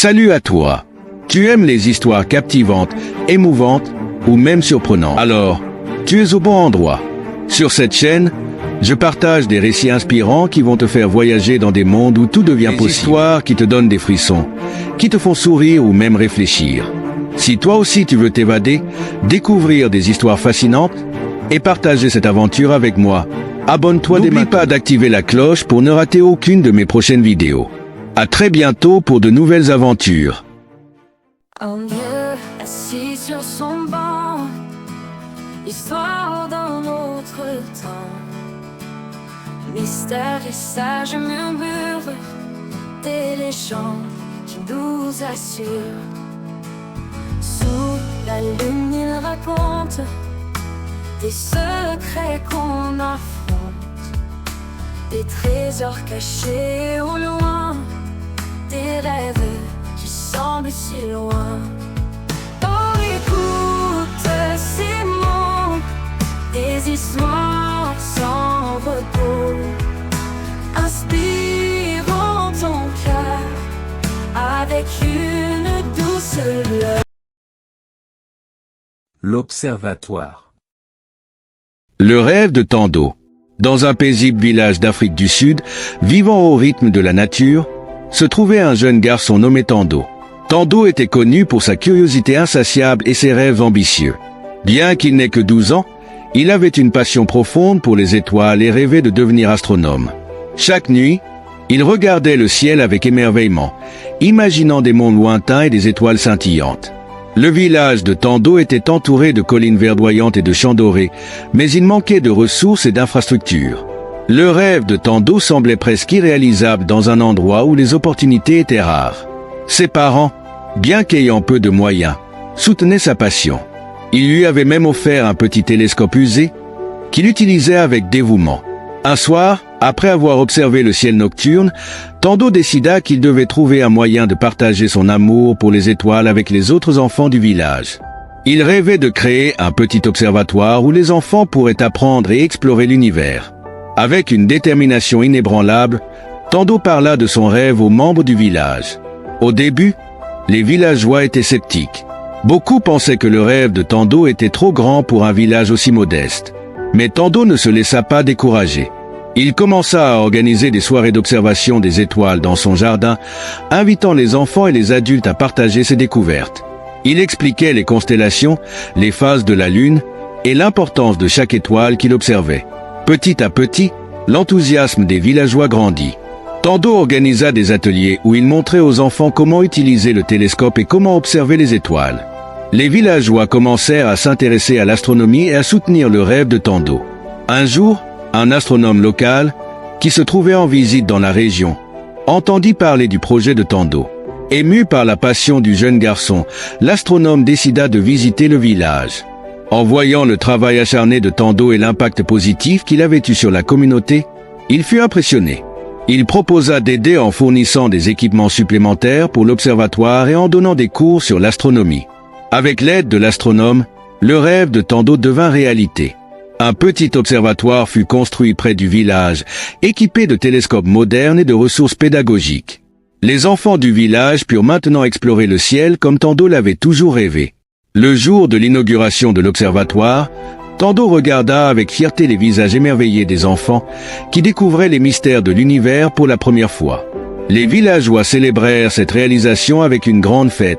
Salut à toi. Tu aimes les histoires captivantes, émouvantes ou même surprenantes? Alors, tu es au bon endroit. Sur cette chaîne, je partage des récits inspirants qui vont te faire voyager dans des mondes où tout devient possible. Des histoires qui te donnent des frissons, qui te font sourire ou même réfléchir. Si toi aussi tu veux t'évader, découvrir des histoires fascinantes et partager cette aventure avec moi, abonne-toi dès maintenant. N'oublie pas d'activer la cloche pour ne rater aucune de mes prochaines vidéos. À très bientôt pour de nouvelles aventures. Un vieux assis sur son banc, histoire d'un autre temps. Mystère et sage murmure des légendes qui nous assurent. Sous la lune il raconte des secrets qu'on affronte, des trésors cachés au loin, des rêves qui semblent si loin. Oh, écoute ces mots, des histoires sans repos, inspirant ton cœur avec une douce lueur. L'Observatoire. Le rêve de Tando. Dans un paisible village d'Afrique du Sud, vivant au rythme de la nature, se trouvait un jeune garçon nommé Tando. Tando était connu pour sa curiosité insatiable et ses rêves ambitieux. Bien qu'il n'ait que 12 ans, il avait une passion profonde pour les étoiles et rêvait de devenir astronome. Chaque nuit, il regardait le ciel avec émerveillement, imaginant des mondes lointains et des étoiles scintillantes. Le village de Tando était entouré de collines verdoyantes et de champs dorés, mais il manquait de ressources et d'infrastructures. Le rêve de Tando semblait presque irréalisable dans un endroit où les opportunités étaient rares. Ses parents, bien qu'ayant peu de moyens, soutenaient sa passion. Ils lui avaient même offert un petit télescope usé qu'il utilisait avec dévouement. Un soir, après avoir observé le ciel nocturne, Tando décida qu'il devait trouver un moyen de partager son amour pour les étoiles avec les autres enfants du village. Il rêvait de créer un petit observatoire où les enfants pourraient apprendre et explorer l'univers. Avec une détermination inébranlable, Tando parla de son rêve aux membres du village. Au début, les villageois étaient sceptiques. Beaucoup pensaient que le rêve de Tando était trop grand pour un village aussi modeste. Mais Tando ne se laissa pas décourager. Il commença à organiser des soirées d'observation des étoiles dans son jardin, invitant les enfants et les adultes à partager ses découvertes. Il expliquait les constellations, les phases de la lune et l'importance de chaque étoile qu'il observait. Petit à petit, l'enthousiasme des villageois grandit. Tando organisa des ateliers où il montrait aux enfants comment utiliser le télescope et comment observer les étoiles. Les villageois commencèrent à s'intéresser à l'astronomie et à soutenir le rêve de Tando. Un jour, un astronome local, qui se trouvait en visite dans la région, entendit parler du projet de Tando. Ému par la passion du jeune garçon, l'astronome décida de visiter le village. En voyant le travail acharné de Tando et l'impact positif qu'il avait eu sur la communauté, il fut impressionné. Il proposa d'aider en fournissant des équipements supplémentaires pour l'observatoire et en donnant des cours sur l'astronomie. Avec l'aide de l'astronome, le rêve de Tando devint réalité. Un petit observatoire fut construit près du village, équipé de télescopes modernes et de ressources pédagogiques. Les enfants du village purent maintenant explorer le ciel comme Tando l'avait toujours rêvé. Le jour de l'inauguration de l'observatoire, Tando regarda avec fierté les visages émerveillés des enfants qui découvraient les mystères de l'univers pour la première fois. Les villageois célébrèrent cette réalisation avec une grande fête,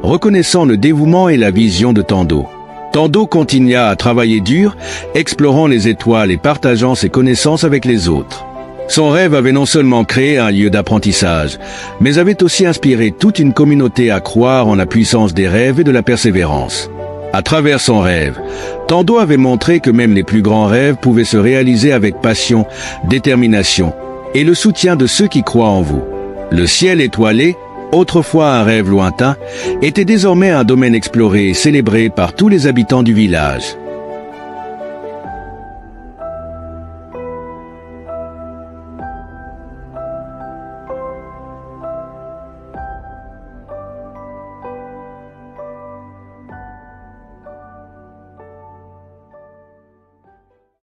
reconnaissant le dévouement et la vision de Tando. Tando continua à travailler dur, explorant les étoiles et partageant ses connaissances avec les autres. Son rêve avait non seulement créé un lieu d'apprentissage, mais avait aussi inspiré toute une communauté à croire en la puissance des rêves et de la persévérance. À travers son rêve, Tando avait montré que même les plus grands rêves pouvaient se réaliser avec passion, détermination et le soutien de ceux qui croient en vous. Le ciel étoilé, autrefois un rêve lointain, était désormais un domaine exploré et célébré par tous les habitants du village.